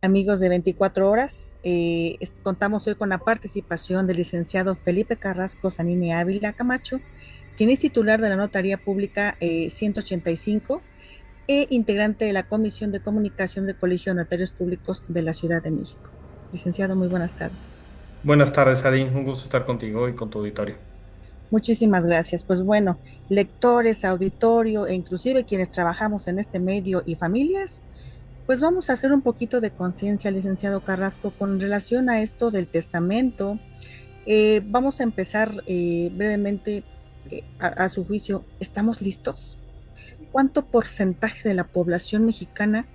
Amigos de 24 horas, contamos hoy con la participación del licenciado Felipe Carrasco Zanini Ávila Camacho, quien es titular de la Notaría Pública 185 e integrante de la Comisión de Comunicación del Colegio de Notarios Públicos de la Ciudad de México. Licenciado, muy buenas tardes. Buenas tardes, Ari. Un gusto estar contigo y con tu auditorio. Muchísimas gracias. Pues bueno, lectores, auditorio e inclusive quienes trabajamos en este medio y familias, pues vamos a hacer un poquito de conciencia, licenciado Carrasco, con relación a esto del testamento. Vamos a empezar brevemente a su juicio. ¿Estamos listos? ¿Cuánto porcentaje de la población mexicana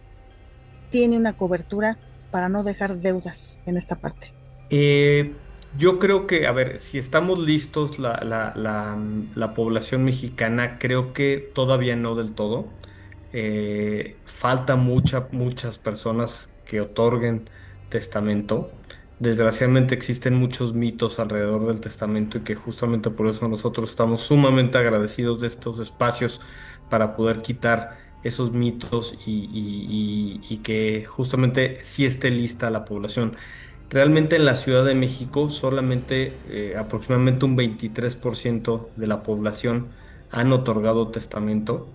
tiene una cobertura para no dejar deudas en esta parte? Yo creo que, a ver, si estamos listos, la población mexicana, creo que todavía no del todo. Falta muchas personas que otorguen testamento. Desgraciadamente existen muchos mitos alrededor del testamento y que justamente por eso nosotros estamos sumamente agradecidos de estos espacios para poder quitar esos mitos y que justamente sí esté lista la población. Realmente en la Ciudad de México solamente aproximadamente un 23% de la población han otorgado testamento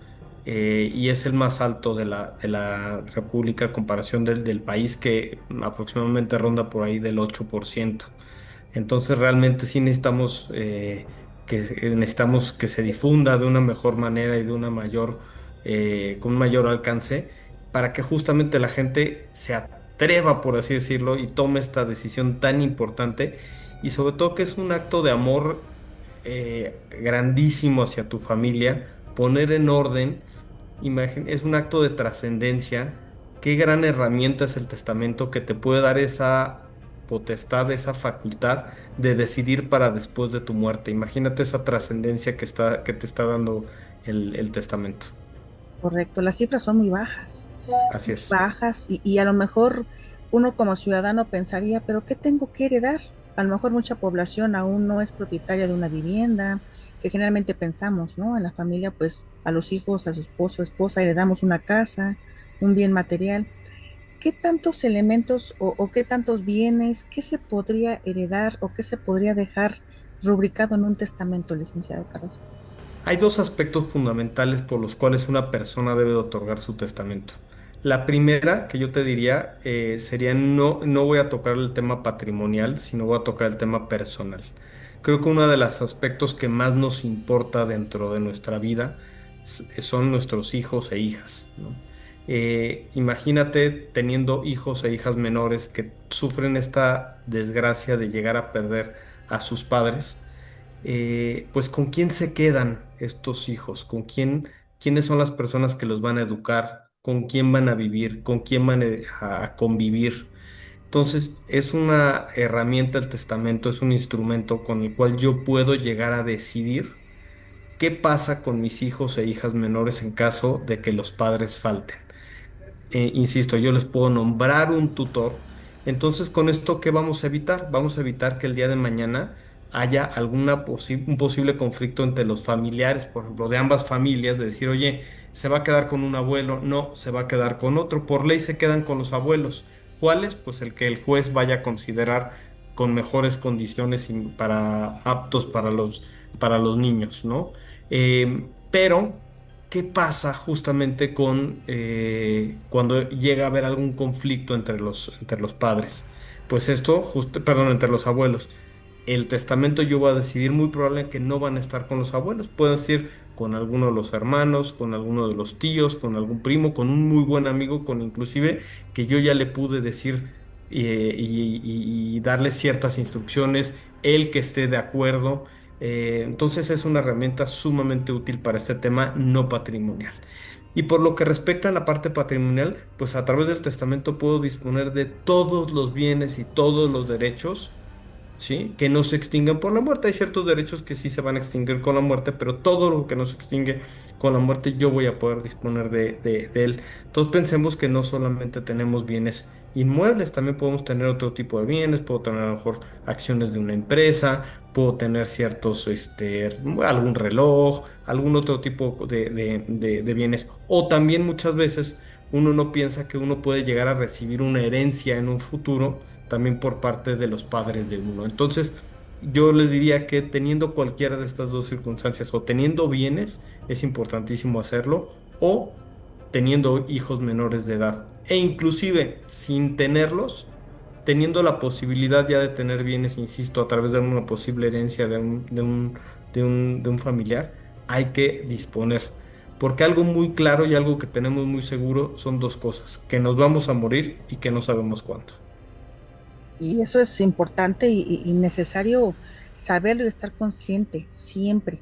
y es el más alto de la República a comparación del país que aproximadamente ronda por ahí del 8%. Entonces realmente sí necesitamos que se difunda de una mejor manera y de una con un mayor alcance para que justamente la gente se atreva, por así decirlo, y tome esta decisión tan importante y sobre todo que es un acto de amor grandísimo hacia tu familia, poner en orden, es un acto de trascendencia. Qué gran herramienta es el testamento que te puede dar esa potestad, esa facultad de decidir para después de tu muerte. Imagínate esa trascendencia que te está dando el testamento. Correcto, las cifras son Así muy es. bajas y a lo mejor uno como ciudadano pensaría, pero ¿qué tengo que heredar? A lo mejor mucha población aún no es propietaria de una vivienda, que generalmente pensamos, ¿no? En la familia, pues a los hijos, a su esposo, esposa, heredamos una casa, un bien material. ¿Qué tantos elementos o qué tantos bienes, qué se podría heredar o qué se podría dejar rubricado en un testamento, licenciado Carrasco? Hay dos aspectos fundamentales por los cuales una persona debe de otorgar su testamento. La primera que yo te diría sería no voy a tocar el tema patrimonial, sino voy a tocar el tema personal. Creo que uno de los aspectos que más nos importa dentro de nuestra vida son nuestros hijos e hijas, ¿no? Imagínate teniendo hijos e hijas menores que sufren esta desgracia de llegar a perder a sus padres. Pues con quién se quedan estos hijos, quiénes son las personas que los van a educar, con quién van a vivir, con quién van a convivir. Entonces, es una herramienta el testamento, es un instrumento con el cual yo puedo llegar a decidir qué pasa con mis hijos e hijas menores en caso de que los padres falten. Insisto, yo les puedo nombrar un tutor. Entonces, con esto, ¿qué vamos a evitar? Vamos a evitar que el día de mañana haya un posible conflicto entre los familiares, por ejemplo, de ambas familias, de decir, oye, se va a quedar con un abuelo, no, se va a quedar con otro. Por ley se quedan con los abuelos. ¿Cuáles? Pues el que el juez vaya a considerar con mejores condiciones y para aptos para los niños, ¿no? Pero ¿qué pasa justamente con cuando llega a haber algún conflicto entre los padres? Pues esto, perdón, entre los abuelos. El testamento yo voy a decidir muy probable que no van a estar con los abuelos. Pueden ser con alguno de los hermanos, con alguno de los tíos, con algún primo, con un muy buen amigo, con inclusive que yo ya le pude decir y darle ciertas instrucciones, él que esté de acuerdo. Entonces es una herramienta sumamente útil para este tema no patrimonial. Y por lo que respecta a la parte patrimonial, pues a través del testamento puedo disponer de todos los bienes y todos los derechos, ¿sí? Que no se extinguen por la muerte. Hay ciertos derechos que sí se van a extinguir con la muerte, pero todo lo que no se extingue con la muerte yo voy a poder disponer de él. Entonces pensemos que no solamente tenemos bienes inmuebles, también podemos tener otro tipo de bienes, puedo tener a lo mejor acciones de una empresa, puedo tener algún reloj, algún otro tipo de bienes. O también muchas veces uno no piensa que uno puede llegar a recibir una herencia en un futuro también por parte de los padres de uno. Entonces, yo les diría que teniendo cualquiera de estas dos circunstancias o teniendo bienes, es importantísimo hacerlo, o teniendo hijos menores de edad, e inclusive sin tenerlos, teniendo la posibilidad ya de tener bienes, insisto, a través de una posible herencia de un familiar, hay que disponer. Porque algo muy claro y algo que tenemos muy seguro son dos cosas, que nos vamos a morir y que no sabemos cuándo. Y eso es importante y necesario saberlo y estar consciente siempre,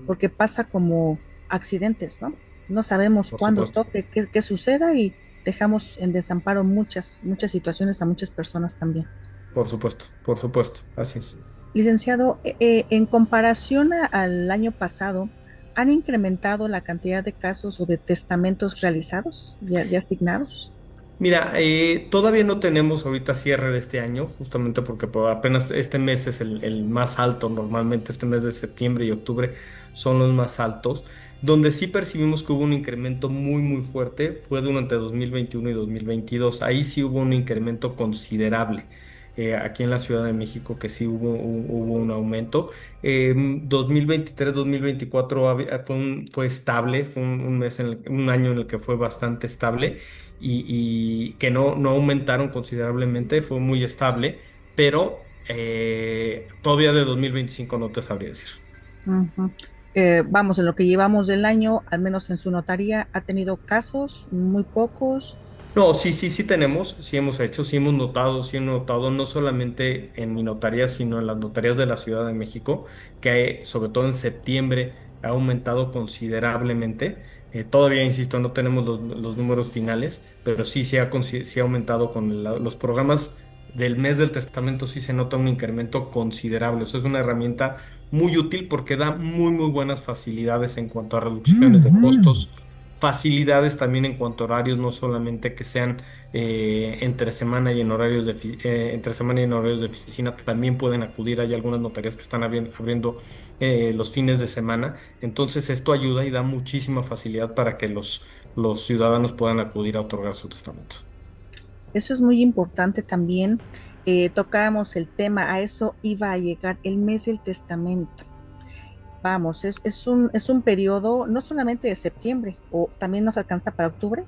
porque pasa como accidentes, ¿no? No sabemos Por cuándo supuesto, toque, qué suceda y dejamos en desamparo muchas situaciones a muchas personas también. por supuesto, así es. Licenciado, en comparación al año pasado, ¿han incrementado la cantidad de casos o de testamentos realizados, ya asignados? Mira, todavía no tenemos ahorita cierre de este año, justamente porque apenas este mes es el más alto. Normalmente este mes de septiembre y octubre son los más altos. Donde sí percibimos que hubo un incremento muy, muy fuerte fue durante 2021 y 2022. Ahí sí hubo un incremento considerable. Aquí en la Ciudad de México que sí hubo un aumento. 2023, 2024 fue estable, fue un mes un año en el que fue bastante estable y que no aumentaron considerablemente, fue muy estable, pero todavía de 2025 no te sabría decir. Ujú. Vamos, en lo que llevamos del año, al menos en su notaría, ha tenido casos, muy pocos. No, sí, sí, sí tenemos, sí hemos hecho, sí hemos notado no solamente en mi notaría, sino en las notarías de la Ciudad de México, que sobre todo en septiembre ha aumentado considerablemente. Todavía, insisto, no tenemos los números finales, pero sí, sí ha aumentado con los programas del mes del testamento, sí se nota un incremento considerable. Eso es una herramienta muy útil porque da muy, muy buenas facilidades en cuanto a reducciones de costos, facilidades también en cuanto a horarios, no solamente que sean entre semana y en horarios entre semana y en horarios de oficina, también pueden acudir. Hay algunas notarías que están abriendo los fines de semana. Entonces esto ayuda y da muchísima facilidad para que los ciudadanos puedan acudir a otorgar su testamento. Eso es muy importante también. Tocábamos el tema, a eso iba a llegar el mes del testamento. Vamos, es un periodo no solamente de septiembre, o también nos alcanza para octubre.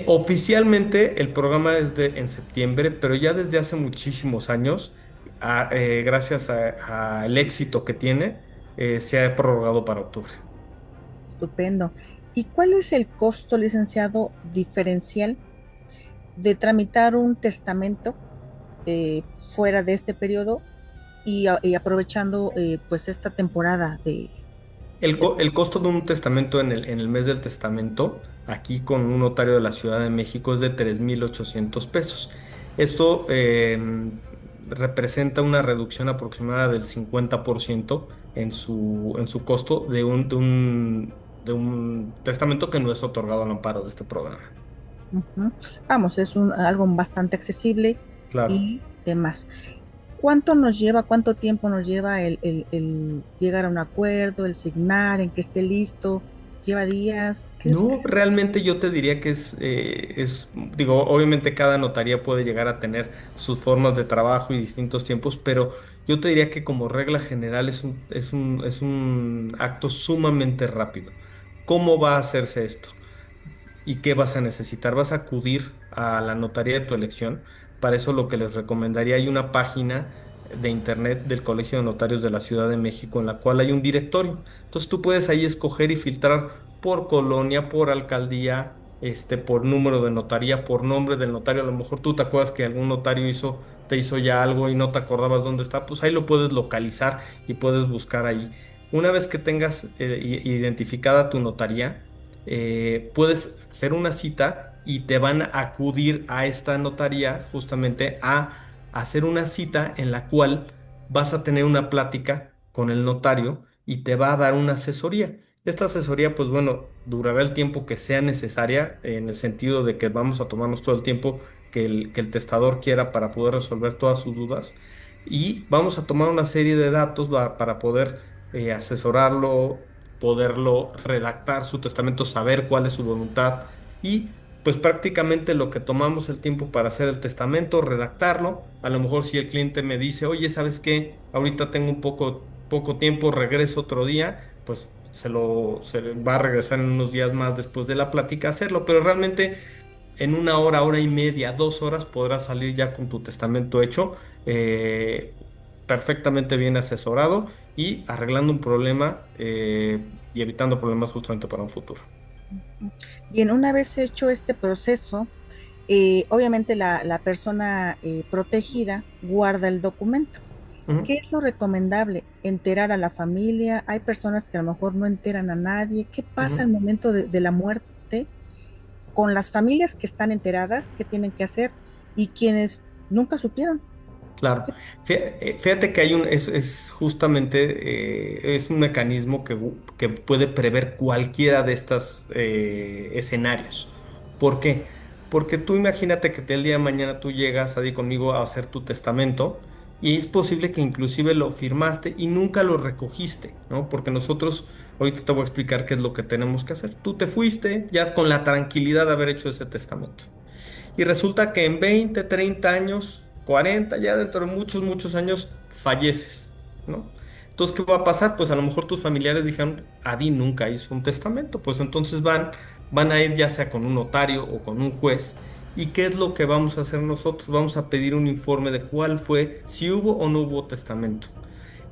Oficialmente el programa es en septiembre, pero ya desde hace muchísimos años, gracias al éxito que tiene, se ha prorrogado para octubre. Estupendo. ¿Y cuál es el costo, licenciado, diferencial de tramitar un testamento fuera de este periodo y aprovechando pues esta temporada El costo de un testamento en el mes del testamento, aquí con un notario de la Ciudad de México, es de 3,800 pesos. Esto representa una reducción aproximada del 50% en su costo de un testamento que no es otorgado al amparo de este programa. Ujú. Vamos, algo bastante accesible Claro. y demás. Cuánto tiempo nos lleva el llegar a un acuerdo, el signar, en que esté listo? ¿Lleva días? ¿Qué No, se hace? realmente yo te diría que digo, obviamente cada notaría puede llegar a tener sus formas de trabajo y distintos tiempos, pero yo te diría que como regla general es un acto sumamente rápido. ¿Cómo va a hacerse esto? ¿Y qué vas a necesitar? Vas a acudir a la notaría de tu elección. Para eso lo que les recomendaría, hay una página de internet del Colegio de Notarios de la Ciudad de México en la cual hay un directorio. Entonces tú puedes ahí escoger y filtrar por colonia, por alcaldía, por número de notaría, por nombre del notario. A lo mejor tú te acuerdas que algún notario te hizo ya algo y no te acordabas dónde está, pues ahí lo puedes localizar y puedes buscar ahí. Una vez que tengas identificada tu notaría, puedes hacer una cita y te van a acudir a esta notaría justamente a hacer una cita en la cual vas a tener una plática con el notario y te va a dar una asesoría. Esta asesoría, pues bueno, durará el tiempo que sea necesaria, en el sentido de que vamos a tomarnos todo el tiempo que el testador quiera para poder resolver todas sus dudas, y vamos a tomar una serie de datos para poder asesorarlo, poderlo redactar su testamento, saber cuál es su voluntad, y pues prácticamente lo que tomamos el tiempo para hacer el testamento, redactarlo, a lo mejor si el cliente me dice, oye, ¿sabes qué? Ahorita tengo un poco tiempo, regreso otro día, pues se le va a regresar en unos días más después de la plática a hacerlo, pero realmente en una hora, hora y media, 2 horas podrás salir ya con tu testamento hecho, eh, perfectamente bien asesorado y arreglando un problema y evitando problemas justamente para un futuro. Bien, una vez hecho este proceso, obviamente la persona protegida guarda el documento. ¿Qué Ujú, es lo recomendable? Enterar a la familia. Hay personas que a lo mejor no enteran a nadie. ¿Qué pasa al ujú. momento de la muerte con las familias que están enteradas? ¿Qué tienen que hacer? Y quienes nunca supieron. Claro. Fíjate que es justamente, es un mecanismo que puede prever cualquiera de estos escenarios. ¿Por qué? Porque tú imagínate que el día de mañana tú llegas ahí conmigo a hacer tu testamento y es posible que inclusive lo firmaste y nunca lo recogiste, ¿no? Porque nosotros, ahorita te voy a explicar qué es lo que tenemos que hacer. Tú te fuiste ya con la tranquilidad de haber hecho ese testamento. Y resulta que en 20, 30 años, 40, ya dentro de muchos, muchos años, falleces, ¿no? Entonces, ¿qué va a pasar? Pues a lo mejor tus familiares dijeron, Adi nunca hizo un testamento, pues entonces van a ir ya sea con un notario o con un juez. ¿Y qué es lo que vamos a hacer nosotros? Vamos a pedir un informe de cuál fue, si hubo o no hubo testamento.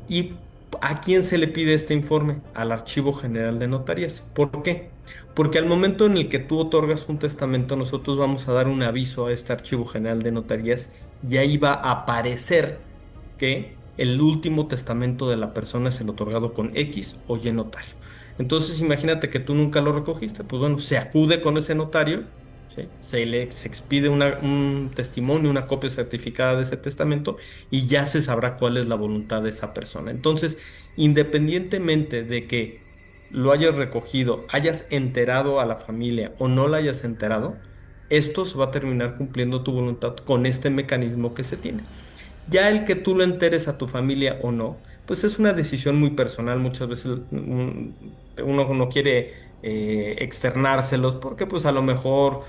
¿Y a quién se le pide este informe? Al Archivo General de Notarías. ¿Por qué? Porque al momento en el que tú otorgas un testamento, nosotros vamos a dar un aviso a este Archivo General de Notarías y ahí va a aparecer que el último testamento de la persona es el otorgado con X o Y notario. Entonces, imagínate que tú nunca lo recogiste, pues bueno, se acude con ese notario, ¿sí? Se expide un testimonio, una copia certificada de ese testamento y ya se sabrá cuál es la voluntad de esa persona. Entonces, independientemente de que lo hayas recogido, hayas enterado a la familia o no la hayas enterado, esto se va a terminar cumpliendo tu voluntad con este mecanismo que se tiene. Ya el que tú lo enteres a tu familia o no, pues es una decisión muy personal. Muchas veces uno no quiere externárselos porque pues a lo mejor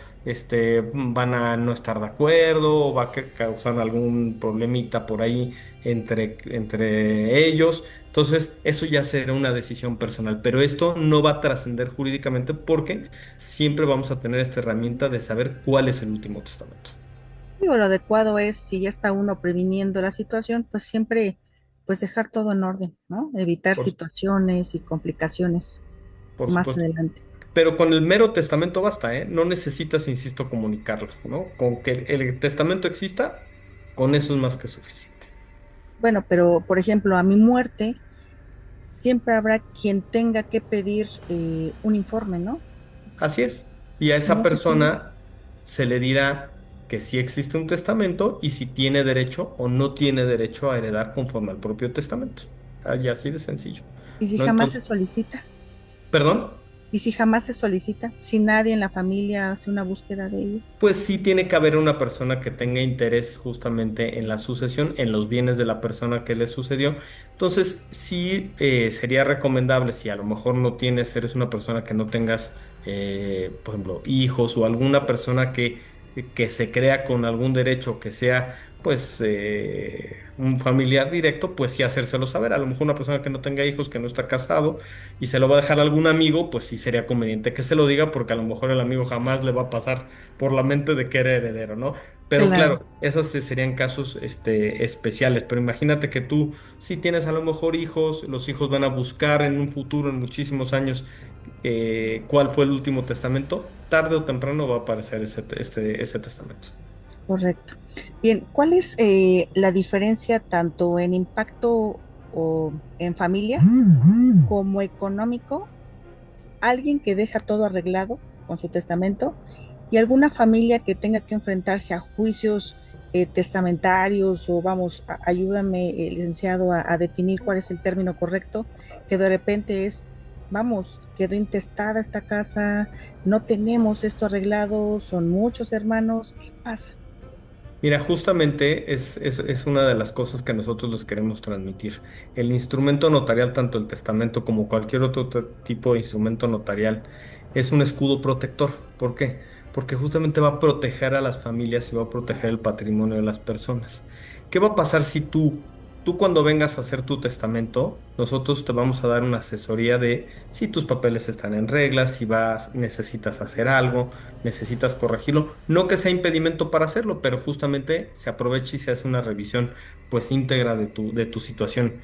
van a no estar de acuerdo o va a causar algún problemita por ahí entre ellos. Entonces, eso ya será una decisión personal, pero esto no va a trascender jurídicamente porque siempre vamos a tener esta herramienta de saber cuál es el último testamento. Digo, lo adecuado es, si ya está uno previniendo la situación, pues siempre, pues dejar todo en orden, ¿no? Evitar Por, situaciones y complicaciones por más supuesto. adelante. Pero con el mero testamento basta, ¿eh? No necesitas, insisto, comunicarlo, ¿no? Con que el testamento exista, con eso es más que suficiente. Bueno, pero por ejemplo, a mi muerte, siempre habrá quien tenga que pedir un informe, ¿no? Así es. Y a Si esa no se pide, persona se le dirá que sí existe un testamento y si tiene derecho o no tiene derecho a heredar conforme al propio testamento. Y así de sencillo. y si ¿No? jamás se Entonces, solicita, ¿perdón? y si jamás se solicita, si nadie en la familia hace una búsqueda de ello. Pues sí tiene que haber una persona que tenga interés justamente en la sucesión, en los bienes de la persona que le sucedió. Entonces, sí sería recomendable, si a lo mejor no tienes, eres una persona que no tengas, por ejemplo, hijos o alguna persona que se crea con algún derecho, que sea, pues, un familiar directo, pues sí hacérselo saber. A lo mejor una persona que no tenga hijos, que no está casado y se lo va a dejar a algún amigo, pues sí sería conveniente que se lo diga porque a lo mejor el amigo jamás le va a pasar por la mente de que era heredero, ¿no? Pero Claro. claro, esos sí serían casos especiales, pero imagínate que tú si tienes a lo mejor hijos, los hijos van a buscar en un futuro, en muchísimos años, cuál fue el último testamento, tarde o temprano va a aparecer ese testamento. Correcto. Bien, ¿cuál es la diferencia tanto en impacto o en familias como económico? Alguien que deja todo arreglado con su testamento y alguna familia que tenga que enfrentarse a juicios testamentarios o vamos, ayúdame, licenciado, a definir cuál es el término correcto, que de repente es, vamos, quedó intestada esta casa, no tenemos esto arreglado, son muchos hermanos, ¿qué pasa? Mira, justamente es una de las cosas que nosotros les queremos transmitir. El instrumento notarial, tanto el testamento como cualquier otro tipo de instrumento notarial, es un escudo protector. ¿Por qué? Porque justamente va a proteger a las familias y va a proteger el patrimonio de las personas. ¿Qué va a pasar si tú cuando vengas a hacer tu testamento, nosotros te vamos a dar una asesoría de si tus papeles están en regla, si necesitas hacer algo, necesitas corregirlo? No que sea impedimento para hacerlo, pero justamente se aprovecha y se hace una revisión pues íntegra de tu situación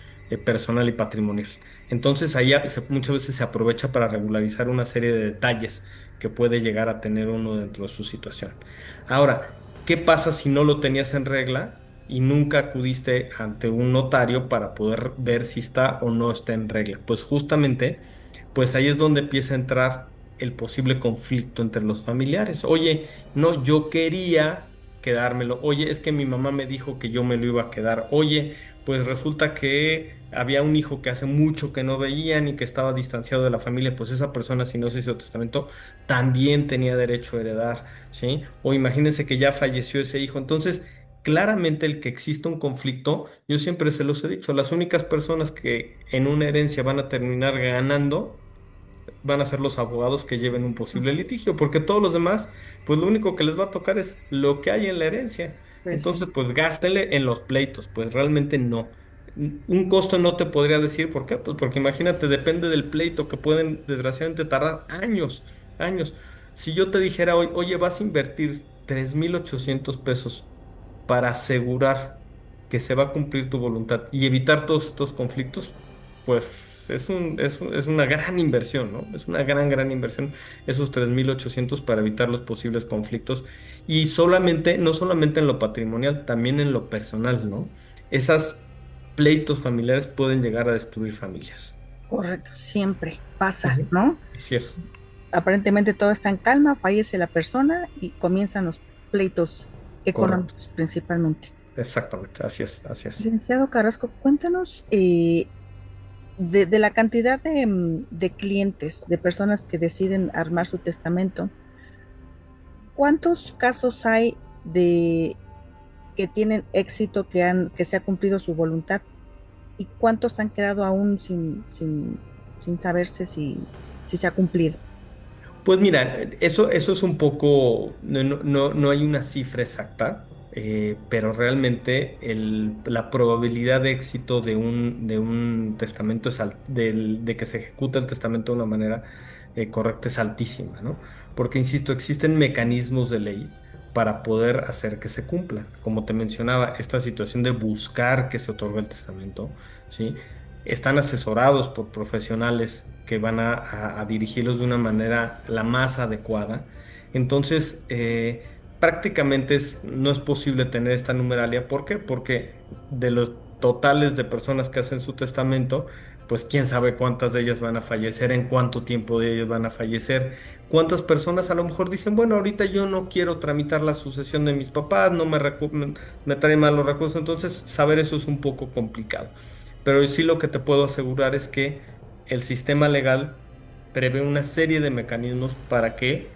personal y patrimonial. Entonces ahí muchas veces se aprovecha para regularizar una serie de detalles que puede llegar a tener uno dentro de su situación. Ahora, ¿qué pasa si no lo tenías en regla y nunca acudiste ante un notario para poder ver si está o no está en regla? Pues justamente, pues ahí es donde empieza a entrar el posible conflicto entre los familiares. Oye, no, yo quería quedármelo. Oye, es que mi mamá me dijo que yo me lo iba a quedar. Oye, pues resulta que había un hijo que hace mucho que no veían y que estaba distanciado de la familia, pues esa persona, si no se hizo testamento, también tenía derecho a heredar, ¿sí? O imagínense que ya falleció ese hijo. Entonces, claramente el que exista un conflicto, yo siempre se los he dicho, las únicas personas que en una herencia van a terminar ganando van a ser los abogados que lleven un posible litigio, porque todos los demás, pues lo único que les va a tocar es lo que hay en la herencia. Pues sí. Entonces, pues gástenle en los pleitos, pues realmente no. Un costo no te podría decir por qué, pues porque imagínate, depende del pleito que pueden desgraciadamente tardar años, años. Si yo te dijera hoy, oye, vas a invertir 3,800 pesos para asegurar que se va a cumplir tu voluntad y evitar todos estos conflictos, pues es una gran inversión, ¿no? Es una gran inversión esos 3,800 para evitar los posibles conflictos y solamente, no solamente en lo patrimonial, también en lo personal, ¿no? Esas pleitos familiares pueden llegar a destruir familias. Correcto, siempre pasa, Ujú. ¿no? Así es, Aparentemente todo está en calma, fallece la persona y comienzan los pleitos correcto, económicos principalmente. exactamente, así es, así es. Licenciado Carrasco, cuéntanos de la cantidad de clientes, de personas que deciden armar su testamento, ¿cuántos casos hay de que tienen éxito, que se ha cumplido su voluntad? ¿Y cuántos han quedado aún sin saberse si se ha cumplido? Pues mira, eso es un poco, no hay una cifra exacta, pero realmente la probabilidad de éxito de un testamento de que se ejecute el testamento de una manera correcta es altísima, ¿no? Porque, insisto, existen mecanismos de ley para poder hacer que se cumplan. Como te mencionaba, esta situación de buscar que se otorgue el testamento, ¿sí? Están asesorados por profesionales que van a dirigirlos de una manera la más adecuada. Entonces, prácticamente no es posible tener esta numeralia. ¿Por qué? Porque de los totales de personas que hacen su testamento, pues quién sabe cuántas de ellas van a fallecer, en cuánto tiempo de ellas van a fallecer, cuántas personas a lo mejor dicen, bueno, ahorita yo no quiero tramitar la sucesión de mis papás, no me traen mal los recursos, entonces saber eso es un poco complicado. Pero sí lo que te puedo asegurar es que el sistema legal prevé una serie de mecanismos para que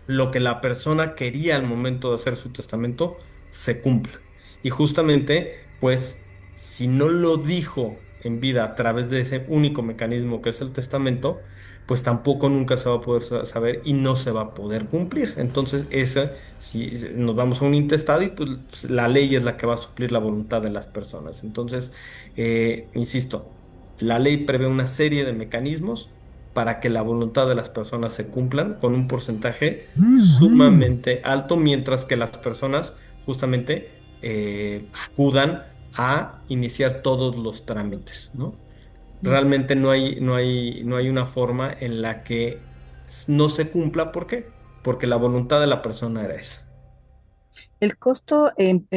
lo que la persona quería al momento de hacer su testamento se cumpla. Y justamente, pues, si no lo dijo en vida a través de ese único mecanismo que es el testamento, pues tampoco nunca se va a poder saber y no se va a poder cumplir. Entonces, si nos vamos a un intestado y pues la ley es la que va a suplir la voluntad de las personas. Entonces, insisto, la ley prevé una serie de mecanismos para que la voluntad de las personas se cumplan con un porcentaje sumamente alto, mientras que las personas justamente acudan a iniciar todos los trámites, ¿no? Realmente no hay una forma en la que no se cumpla. ¿Por qué? Porque la voluntad de la persona era esa. ¿El costo en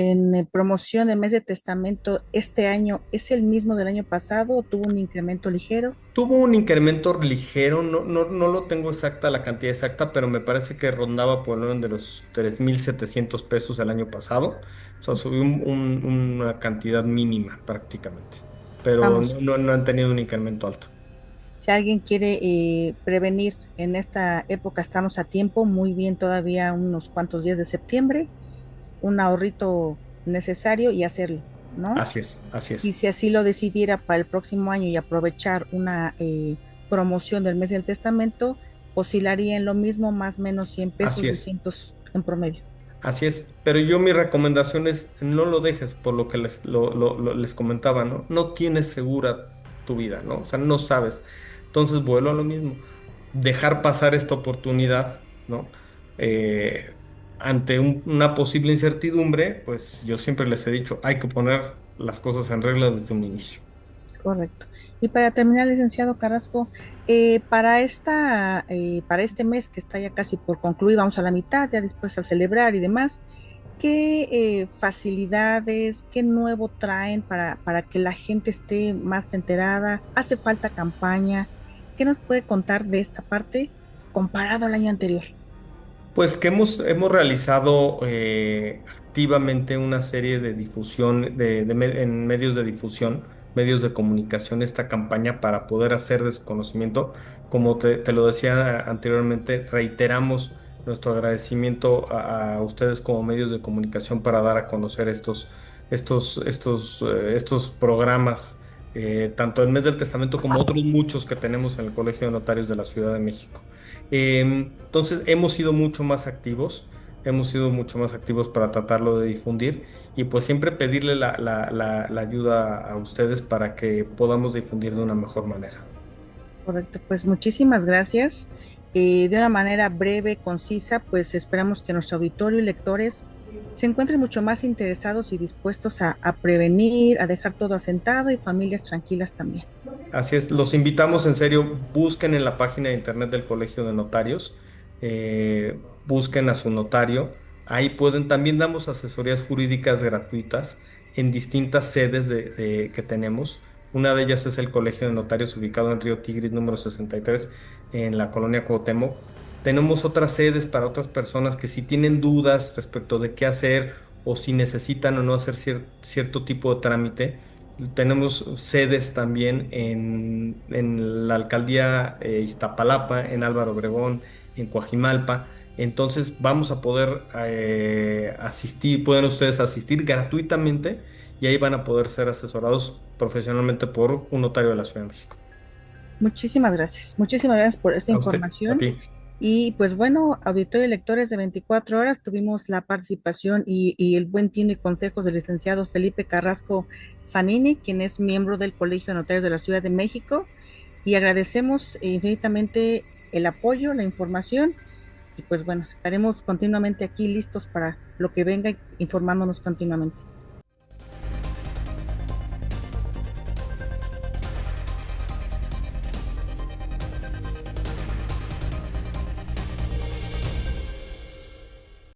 promoción de mes de testamento este año es el mismo del año pasado o tuvo un incremento ligero? Tuvo un incremento ligero, no lo tengo exacta, la cantidad exacta, pero me parece que rondaba por el orden de los 3,700 pesos el año pasado. O sea, subió una cantidad mínima prácticamente, pero Vamos, no han tenido un incremento alto. si alguien quiere prevenir en esta época, estamos a tiempo, muy bien, todavía unos cuantos días de septiembre. un ahorrito necesario y hacerlo, ¿no? Así es, así Y es, si así lo decidiera para el próximo año y aprovechar una promoción del mes del testamento, oscilaría en lo mismo, más o menos 100 pesos, así es. 200 en promedio. Así es, pero yo mi recomendación es no lo dejes por lo que les comentaba, ¿no? No tienes segura tu vida, ¿no? O sea, no sabes. Entonces vuelvo a lo mismo, dejar pasar esta oportunidad, ¿no? Eh, ante una posible incertidumbre, pues yo siempre les he dicho, hay que poner las cosas en regla desde un inicio. Correcto. Y para terminar, licenciado Carrasco, para este mes que está ya casi por concluir, vamos a la mitad, ya después a celebrar y demás, ¿qué facilidades, qué nuevo traen para que la gente esté más enterada? ¿Hace falta campaña? ¿Qué nos puede contar de esta parte comparado al año anterior? Pues que hemos realizado activamente una serie de difusión en medios de difusión, medios de comunicación, esta campaña para poder hacer de su conocimiento. Como te lo decía anteriormente, reiteramos nuestro agradecimiento a ustedes como medios de comunicación para dar a conocer estos programas, tanto el Mes del Testamento como otros muchos que tenemos en el Colegio de Notarios de la Ciudad de México. Entonces, hemos sido mucho más activos para tratarlo de difundir y pues siempre pedirle la ayuda a ustedes para que podamos difundir de una mejor manera. Correcto, pues muchísimas gracias. De una manera breve, concisa, pues esperamos que nuestro auditorio y lectores se encuentren mucho más interesados y dispuestos a prevenir, a dejar todo asentado y familias tranquilas también. Así es, los invitamos en serio, busquen en la página de internet del Colegio de Notarios, busquen a su notario, ahí pueden, también damos asesorías jurídicas gratuitas en distintas sedes que tenemos. Una de ellas es el Colegio de Notarios ubicado en Río Tigris número 63 en la colonia Cuauhtémoc. Tenemos otras sedes para otras personas que si tienen dudas respecto de qué hacer o si necesitan o no hacer cierto tipo de trámite. Tenemos sedes también en la alcaldía Iztapalapa, en Álvaro Obregón, en Coajimalpa. Entonces vamos a poder asistir, pueden ustedes asistir gratuitamente y ahí van a poder ser asesorados profesionalmente por un notario de la Ciudad de México. Muchísimas gracias por esta A usted, a información. ti. Y pues bueno, auditorio y lectores de 24 horas, tuvimos la participación y el buen tino y consejos del licenciado Felipe Carrasco Zanini, quien es miembro del Colegio de Notarios de la Ciudad de México, y agradecemos infinitamente el apoyo, la información, y pues bueno, estaremos continuamente aquí listos para lo que venga, informándonos continuamente.